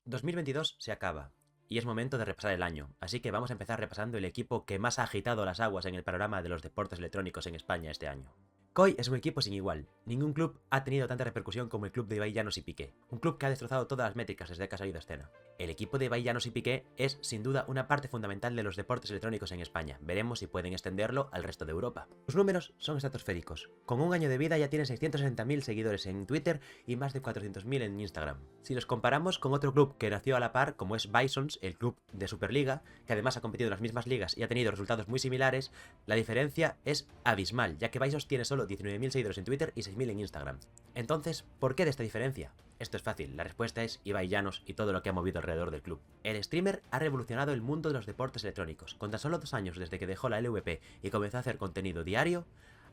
2022 se acaba, y es momento de repasar el año, así que vamos a empezar repasando el equipo que más ha agitado las aguas en el panorama de los deportes electrónicos en España este año. KOI es un equipo sin igual. Ningún club ha tenido tanta repercusión como el club de Ibai Llanos y Piqué, un club que ha destrozado todas las métricas desde que ha salido a escena. El equipo de Ibai Llanos y Piqué es, sin duda, una parte fundamental de los deportes electrónicos en España. Veremos si pueden extenderlo al resto de Europa. Sus números son estratosféricos. Con un año de vida ya tienen 660.000 seguidores en Twitter y más de 400.000 en Instagram. Si los comparamos con otro club que nació a la par, como es Bisons, el club de Superliga, que además ha competido en las mismas ligas y ha tenido resultados muy similares, la diferencia es abismal, ya que Bisons tiene solo 19.000 seguidores en Twitter y 6.000 en Instagram. Entonces, ¿por qué de esta diferencia? Esto es fácil, la respuesta es Ibai Llanos y todo lo que ha movido alrededor del club. El streamer ha revolucionado el mundo de los deportes electrónicos. Con tan solo 2 años desde que dejó la LVP y comenzó a hacer contenido diario,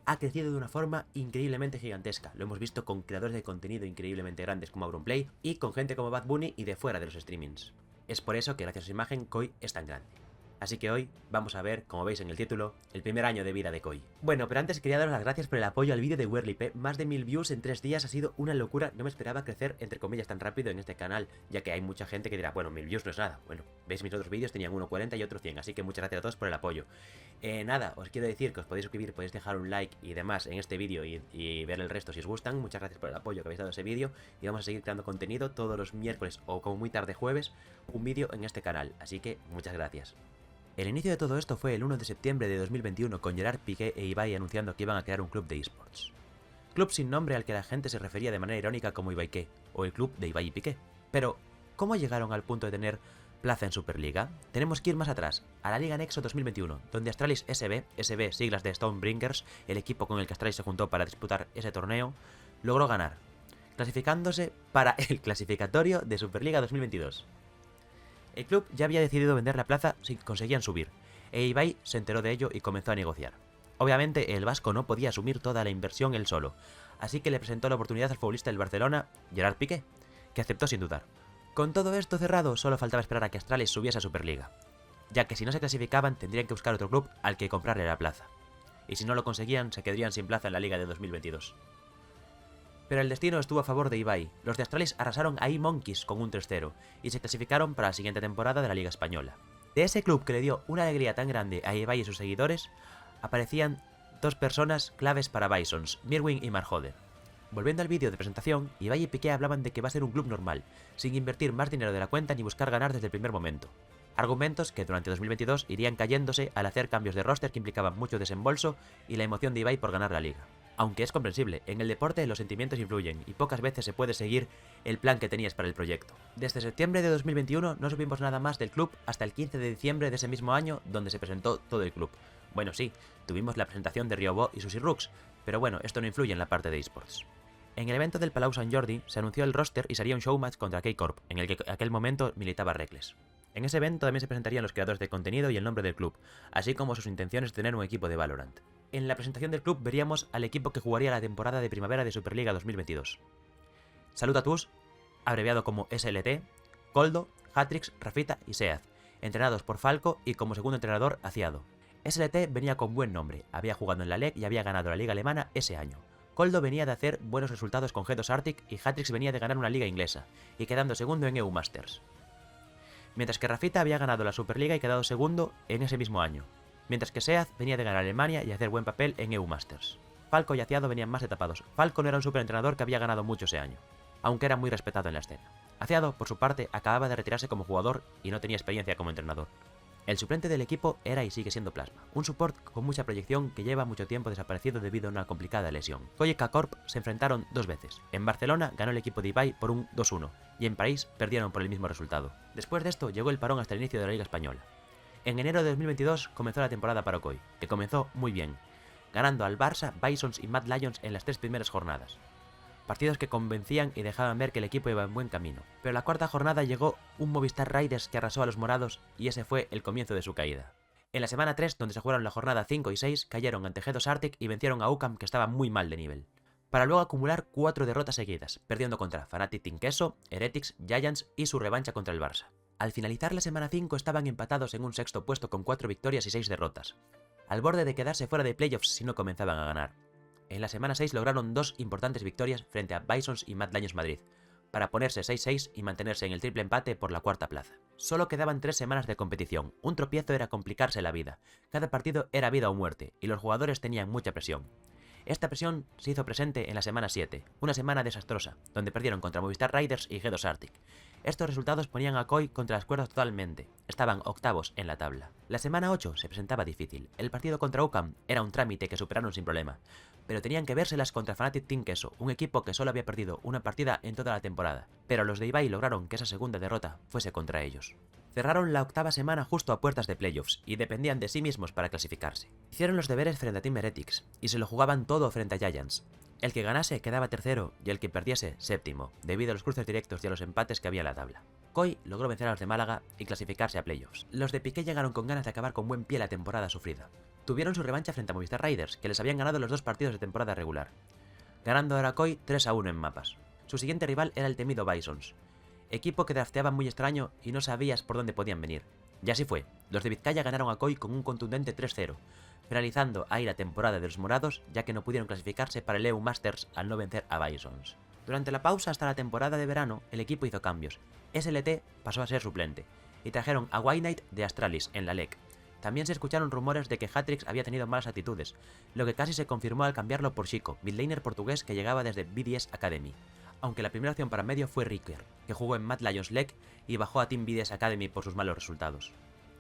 ha crecido de una forma increíblemente gigantesca. Lo hemos visto con creadores de contenido increíblemente grandes como Auronplay y con gente como Bad Bunny y de fuera de los streamings. Es por eso que gracias a su imagen KOI es tan grande. Así que hoy vamos a ver, como veis en el título, el primer año de vida de KOI. Bueno, pero antes quería daros las gracias por el apoyo al vídeo de Werlip. Más de 1000 views en 3 días ha sido una locura. No me esperaba crecer, entre comillas, tan rápido en este canal, ya que hay mucha gente que dirá, bueno, 1000 views no es nada. Bueno, veis mis otros vídeos, tenían uno 40 y otro 100, así que muchas gracias a todos por el apoyo. Nada, os quiero decir que os podéis suscribir, podéis dejar un like y demás en este vídeo y ver el resto si os gustan. Muchas gracias por el apoyo que habéis dado a ese vídeo y vamos a seguir creando contenido todos los miércoles o como muy tarde jueves, un vídeo en este canal, así que muchas gracias. El inicio de todo esto fue el 1 de septiembre de 2021 con Gerard Piqué e Ibai anunciando que iban a crear un club de esports. Club sin nombre al que la gente se refería de manera irónica como Ibaiké, o el club de Ibai y Piqué. Pero, ¿cómo llegaron al punto de tener plaza en Superliga? Tenemos que ir más atrás, a la Liga Nexo 2021, donde Astralis SB, siglas de Stonebringers, el equipo con el que Astralis se juntó para disputar ese torneo, logró ganar, clasificándose para el clasificatorio de Superliga 2022. El club ya había decidido vender la plaza si conseguían subir, e Ibai se enteró de ello y comenzó a negociar. Obviamente el vasco no podía asumir toda la inversión él solo, así que le presentó la oportunidad al futbolista del Barcelona, Gerard Piqué, que aceptó sin dudar. Con todo esto cerrado, solo faltaba esperar a que Astralis subiese a Superliga, ya que si no se clasificaban tendrían que buscar otro club al que comprarle la plaza, y si no lo conseguían se quedarían sin plaza en la Liga de 2022. Pero el destino estuvo a favor de Ibai. Los de Astralis arrasaron a E-Monkeys con un 3-0 y se clasificaron para la siguiente temporada de la Liga Española. De ese club que le dio una alegría tan grande a Ibai y sus seguidores, aparecían dos personas claves para Bisons, Mirwin y Marjoder. Volviendo al vídeo de presentación, Ibai y Piqué hablaban de que va a ser un club normal, sin invertir más dinero de la cuenta ni buscar ganar desde el primer momento. Argumentos que durante 2022 irían cayéndose al hacer cambios de roster que implicaban mucho desembolso y la emoción de Ibai por ganar la liga. Aunque es comprensible, en el deporte los sentimientos influyen y pocas veces se puede seguir el plan que tenías para el proyecto. Desde septiembre de 2021 no supimos nada más del club hasta el 15 de diciembre de ese mismo año, donde se presentó todo el club. Bueno, sí, tuvimos la presentación de Riobó y Susi Rooks, pero bueno, esto no influye en la parte de esports. En el evento del Palau Sant Jordi se anunció el roster y sería un showmatch contra K-Corp, en el que en aquel momento militaba Reckless. En ese evento también se presentarían los creadores de contenido y el nombre del club, así como sus intenciones de tener un equipo de Valorant. En la presentación del club veríamos al equipo que jugaría la temporada de primavera de Superliga 2022. Salutatus, abreviado como SLT, Coldo, Hatrix, Rafita y Seaz, entrenados por Falco y como segundo entrenador Aciado. SLT venía con buen nombre, había jugado en la LEC y había ganado la liga alemana ese año. Coldo venía de hacer buenos resultados con G2 Arctic y Hatrix venía de ganar una liga inglesa, y quedando segundo en EU Masters. Mientras que Rafita había ganado la Superliga y quedado segundo en ese mismo año, mientras que Seaz venía de ganar Alemania y hacer buen papel en EU Masters. Falco y Aciado venían más etapados. Falco no era un superentrenador que había ganado mucho ese año, aunque era muy respetado en la escena. Aciado, por su parte, acababa de retirarse como jugador y no tenía experiencia como entrenador. El suplente del equipo era y sigue siendo Plasma, un support con mucha proyección que lleva mucho tiempo desaparecido debido a una complicada lesión. KOI y K-Corp se enfrentaron 2 veces. En Barcelona ganó el equipo de Ibai por un 2-1 y en París perdieron por el mismo resultado. Después de esto llegó el parón hasta el inicio de la Liga Española. En enero de 2022 comenzó la temporada para KOI, que comenzó muy bien, ganando al Barça, Bisons y Mad Lions en las 3 primeras jornadas. Partidos que convencían y dejaban ver que el equipo iba en buen camino. Pero la cuarta jornada llegó un Movistar Riders que arrasó a los morados y ese fue el comienzo de su caída. En la semana 3, donde se jugaron la jornada 5 y 6, cayeron ante G2 Arctic y vencieron a UCAM, que estaba muy mal de nivel, para luego acumular 4 derrotas seguidas, perdiendo contra Fnatic Team Queso, Heretics, Giants y su revancha contra el Barça. Al finalizar la semana 5 estaban empatados en un sexto puesto con 4 victorias y 6 derrotas, al borde de quedarse fuera de playoffs si no comenzaban a ganar. En la semana 6 lograron 2 importantes victorias frente a Bisons y Mad Lions Madrid, para ponerse 6-6 y mantenerse en el triple empate por la cuarta plaza. Solo quedaban 3 semanas de competición, un tropiezo era complicarse la vida, cada partido era vida o muerte, y los jugadores tenían mucha presión. Esta presión se hizo presente en la semana 7, una semana desastrosa, donde perdieron contra Movistar Riders y G2 Arctic. Estos resultados ponían a KOI contra las cuerdas totalmente, estaban octavos en la tabla. La semana 8 se presentaba difícil, el partido contra UCAM era un trámite que superaron sin problema, pero tenían que vérselas contra Fnatic Team Queso, un equipo que solo había perdido una partida en toda la temporada, pero los de Ibai lograron que esa segunda derrota fuese contra ellos. Cerraron la octava semana justo a puertas de playoffs y dependían de sí mismos para clasificarse. Hicieron los deberes frente a Team Heretics y se lo jugaban todo frente a Giants. El que ganase quedaba tercero y el que perdiese séptimo, debido a los cruces directos y a los empates que había en la tabla. KOI logró vencer a los de Málaga y clasificarse a playoffs. Los de Piqué llegaron con ganas de acabar con buen pie la temporada sufrida. Tuvieron su revancha frente a Movistar Riders, que les habían ganado los 2 partidos de temporada regular, ganando ahora KOI 3-1 en mapas. Su siguiente rival era el temido Bisons, equipo que drafteaban muy extraño y no sabías por dónde podían venir. Y así fue, los de Vizcaya ganaron a KOI con un contundente 3-0, finalizando ahí la temporada de los morados ya que no pudieron clasificarse para el EU Masters al no vencer a Bisons. Durante la pausa hasta la temporada de verano, el equipo hizo cambios. SLT pasó a ser suplente, y trajeron a White Knight de Astralis en la LEC. También se escucharon rumores de que Hatrix había tenido malas actitudes, lo que casi se confirmó al cambiarlo por Chico, midlaner portugués que llegaba desde BDS Academy. Aunque la primera opción para medio fue Ricker, que jugó en Mad Lions LEC y bajó a Team BDS Academy por sus malos resultados.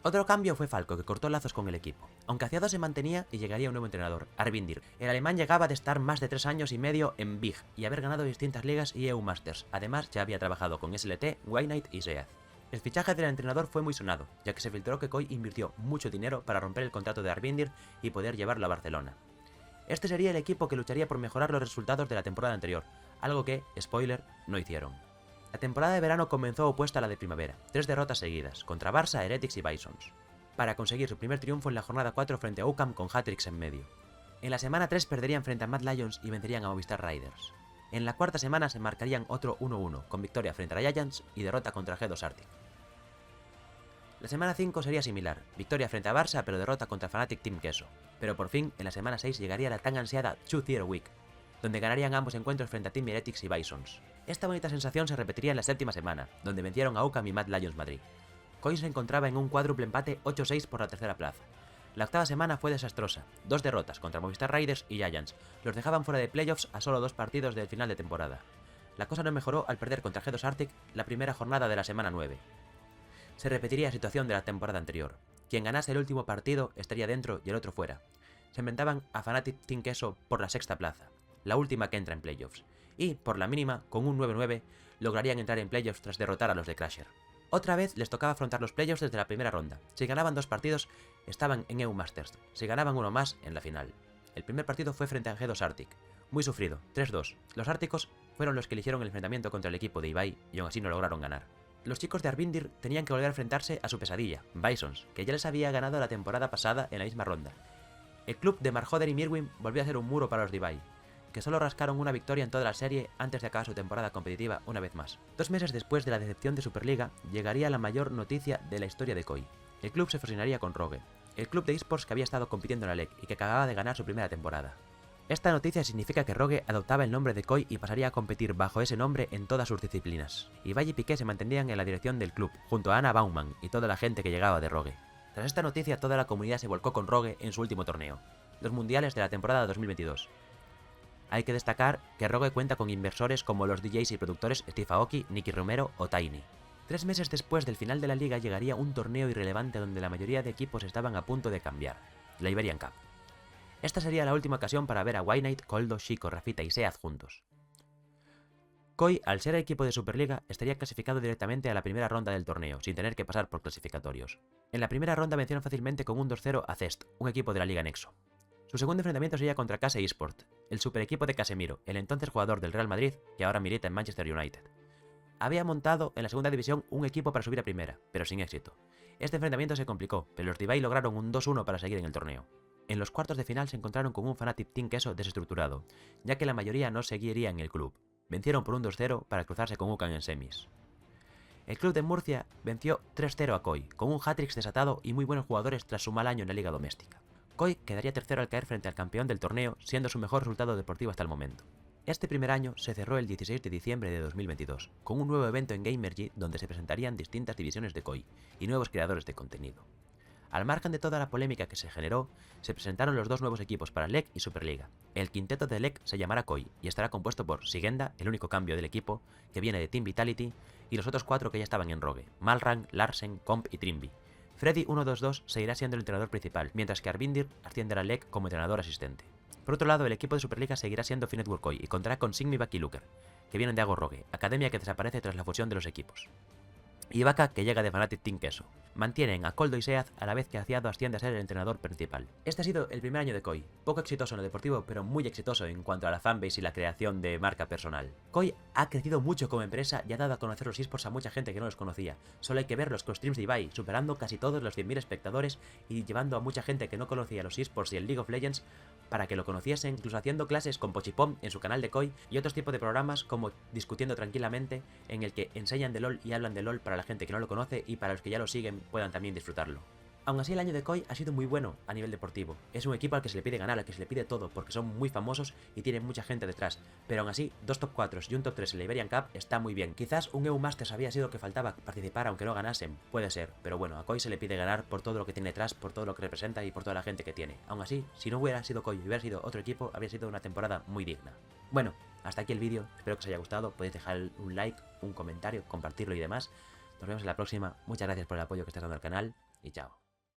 Otro cambio fue Falco, que cortó lazos con el equipo. Aunque Aciado se mantenía y llegaría un nuevo entrenador, Arvindir. El alemán llegaba de estar más de 3 años y medio en Big y haber ganado distintas ligas y EU Masters. Además, ya había trabajado con SLT, White Knight y Seath. El fichaje del entrenador fue muy sonado, ya que se filtró que KOI invirtió mucho dinero para romper el contrato de Arvindir y poder llevarlo a Barcelona. Este sería el equipo que lucharía por mejorar los resultados de la temporada anterior, algo que, spoiler, no hicieron. La temporada de verano comenzó opuesta a la de primavera, 3 derrotas seguidas, contra Barça, Heretics y Bisons, para conseguir su primer triunfo en la jornada 4 frente a UCAM con Hatrix en medio. En la semana 3 perderían frente a Mad Lions y vencerían a Movistar Riders. En la cuarta semana se marcarían otro 1-1, con victoria frente a Giants y derrota contra G2 Arctic. La semana 5 sería similar, victoria frente a Barça pero derrota contra Fnatic Team Queso. Pero por fin, en la semana 6 llegaría la tan ansiada 2-Tier Week, donde ganarían ambos encuentros frente a Team Heretics y Bisons. Esta bonita sensación se repetiría en la séptima semana, donde vencieron a UCAM y Mad Lions Madrid. KOI se encontraba en un cuádruple empate 8-6 por la tercera plaza. La octava semana fue desastrosa, 2 derrotas contra Movistar Riders y Giants, los dejaban fuera de playoffs a solo 2 partidos del final de temporada. La cosa no mejoró al perder contra G2 Arctic la primera jornada de la semana 9. Se repetiría la situación de la temporada anterior. Quien ganase el último partido estaría dentro y el otro fuera. Se inventaban a Fnatic Team Queso por la sexta plaza, la última que entra en playoffs, y, por la mínima, con un 9-9, lograrían entrar en playoffs tras derrotar a los de Crasher. Otra vez les tocaba afrontar los playoffs desde la primera ronda. Si ganaban 2 partidos, estaban en EU Masters. Si ganaban uno más, en la final. El primer partido fue frente a G2 Arctic. Muy sufrido, 3-2. Los árticos fueron los que eligieron el enfrentamiento contra el equipo de Ibai y aún así no lograron ganar. Los chicos de Arvindir tenían que volver a enfrentarse a su pesadilla, Bisons, que ya les había ganado la temporada pasada en la misma ronda. El club de Marjoder y Mirwin volvió a ser un muro para los de Ibai, que solo rascaron una victoria en toda la serie antes de acabar su temporada competitiva una vez más. 2 meses después de la decepción de Superliga, llegaría la mayor noticia de la historia de KOI. El club se fusionaría con Rogue, el club de esports que había estado compitiendo en la LEC y que acababa de ganar su primera temporada. Esta noticia significa que Rogue adoptaba el nombre de KOI y pasaría a competir bajo ese nombre en todas sus disciplinas. Ibai y Piqué se mantendrían en la dirección del club, junto a Anna Baumann y toda la gente que llegaba de Rogue. Tras esta noticia, toda la comunidad se volcó con Rogue en su último torneo, los mundiales de la temporada 2022. Hay que destacar que Rogue cuenta con inversores como los DJs y productores Steve Aoki, Nicky Romero o Tiny. 3 meses después del final de la liga llegaría un torneo irrelevante donde la mayoría de equipos estaban a punto de cambiar, la Iberian Cup. Esta sería la última ocasión para ver a White Knight, Coldo, Chico, Rafita y Seath juntos. KOI, al ser el equipo de Superliga, estaría clasificado directamente a la primera ronda del torneo, sin tener que pasar por clasificatorios. En la primera ronda vencieron fácilmente con un 2-0 a Cest, un equipo de la Liga Nexo. Su segundo enfrentamiento sería contra Case Esport, el super equipo de Casemiro, el entonces jugador del Real Madrid, que ahora milita en Manchester United. Había montado en la segunda división un equipo para subir a primera, pero sin éxito. Este enfrentamiento se complicó, pero los de Ibai lograron un 2-1 para seguir en el torneo. En los cuartos de final se encontraron con un Fnatic Team Queso desestructurado, ya que la mayoría no seguiría en el club. Vencieron por un 2-0 para cruzarse con UCAM en semis. El club de Murcia venció 3-0 a KOI, con un hat-trick desatado y muy buenos jugadores tras su mal año en la liga doméstica. KOI quedaría tercero al caer frente al campeón del torneo, siendo su mejor resultado deportivo hasta el momento. Este primer año se cerró el 16 de diciembre de 2022, con un nuevo evento en Gamergy donde se presentarían distintas divisiones de KOI y nuevos creadores de contenido. Al margen de toda la polémica que se generó, se presentaron los dos nuevos equipos para LEC y Superliga. El quinteto de LEC se llamará KOI y estará compuesto por Sigenda, el único cambio del equipo, que viene de Team Vitality, y los otros 4 que ya estaban en Rogue, Malrang, Larsen, Comp y Trimby. Freddy122 seguirá siendo el entrenador principal, mientras que Arvindir ascienderá a LEC como entrenador asistente. Por otro lado, el equipo de Superliga seguirá siendo Finetwork KOI y contará con Sigmi y Luker, que vienen de Ago Rogue, academia que desaparece tras la fusión de los equipos. Y Vaca, que llega de Fnatic Team Queso. Mantienen a Coldo y Seaz a la vez que Aciado asciende a ser el entrenador principal. Este ha sido el primer año de KOI, poco exitoso en lo deportivo, pero muy exitoso en cuanto a la fanbase y la creación de marca personal. KOI ha crecido mucho como empresa y ha dado a conocer los esports a mucha gente que no los conocía. Solo hay que ver los streams de Ibai, superando casi todos los 100.000 espectadores y llevando a mucha gente que no conocía los esports y el League of Legends para que lo conociesen, incluso haciendo clases con Pochipom en su canal de KOI y otros tipos de programas como Discutiendo Tranquilamente, en el que enseñan de LoL y hablan de LoL para la gente que no lo conoce y para los que ya lo siguen puedan también disfrutarlo. Aún así, el año de KOI ha sido muy bueno a nivel deportivo. Es un equipo al que se le pide ganar, al que se le pide todo, porque son muy famosos y tienen mucha gente detrás. Pero aún así, 2 top 4 y un top 3 en la Iberian Cup está muy bien. Quizás un EU Masters había sido que faltaba participar aunque no ganasen, puede ser. Pero bueno, a KOI se le pide ganar por todo lo que tiene detrás, por todo lo que representa y por toda la gente que tiene. Aún así, si no hubiera sido KOI y hubiera sido otro equipo, habría sido una temporada muy digna. Bueno, hasta aquí el vídeo, espero que os haya gustado, podéis dejar un like, un comentario, compartirlo y demás. Nos vemos en la próxima, muchas gracias por el apoyo que estás dando al canal y chao.